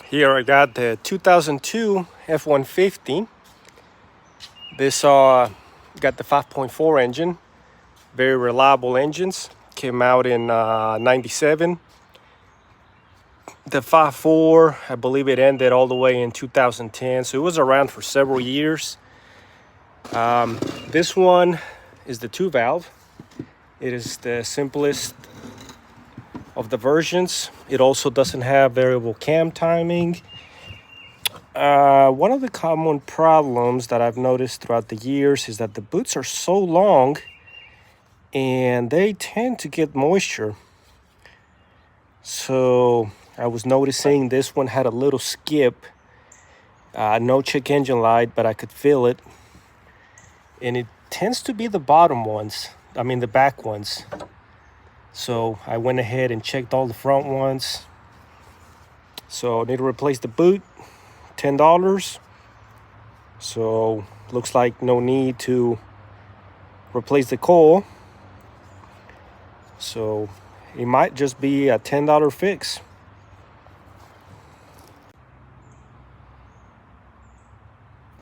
Here I got the 2002 F-150. This got the 5.4 engine, very reliable engines. Came out in 97. The 5.4, I believe it ended all the way in 2010, so it was around for several years. This one is the 2-valve. It is the simplest of the versions. It also doesn't have variable cam timing. One of the common problems that I've noticed throughout the years is that the boots are so long and they tend to get moisture. So I was noticing this one had a little skip. No check engine light, but I could feel it. And it tends to be the bottom ones, the back ones. So I went ahead and checked all the front ones. So I need to replace the boot, $10. So looks like no need to replace the coil. So it might just be a $10 fix.